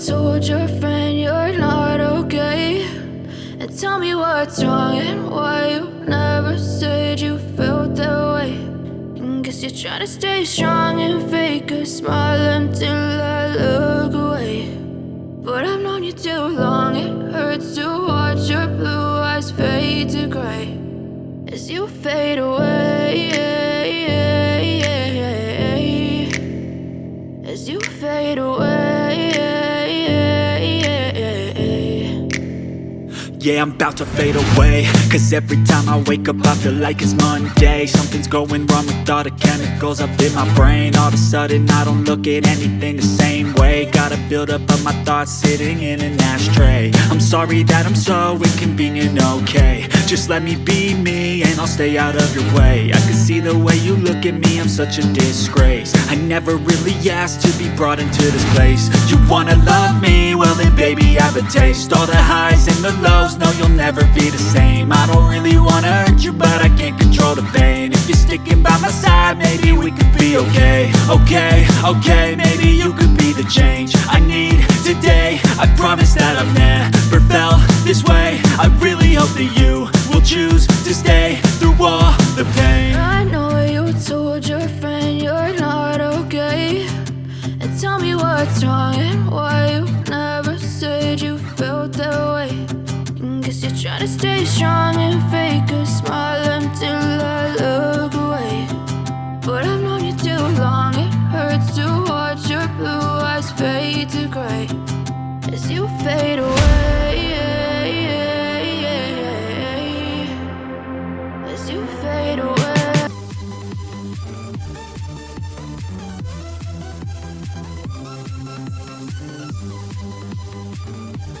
told your friend you're not okay, and tell me what's wrong and why you never said you felt that way. And guess you're trying to stay strong and fake a smile until I look away. But I've known you too long, it hurts to watch your blue eyes fade to gray as you fade away, as you fade away. Yeah, I'm about to fade away, cause every time I wake up I feel like it's Monday. Something's going wrong with all the chemicals up in my brain. All of a sudden I don't look at anything the same way. Gotta build up of my thoughts sitting in an ashtray. I'm sorry that I'm so inconvenient, okay. Just let me be me and I'll stay out of your way. I can see the way you look at me, I'm such a disgrace. I never really asked to be brought into this place. You wanna love me? Well then baby I have a taste. All the highs and the lows, no you'll never be the same. I don't really wanna hurt you but I can't control the pain. If you're sticking by my side maybe we could be okay. Okay, maybe you could be the change I need today. I promise that I've never felt this way. I really hope that you will choose to stay through all the pain. I know you told your friend you're not okay, and tell me what's wrong and why you never said you felt that way. And guess you're trying to stay strong and fake a smile until I look away. But I've known you too long, it hurts to watch your blue eyes fade to gray as you fade away, as you fade away.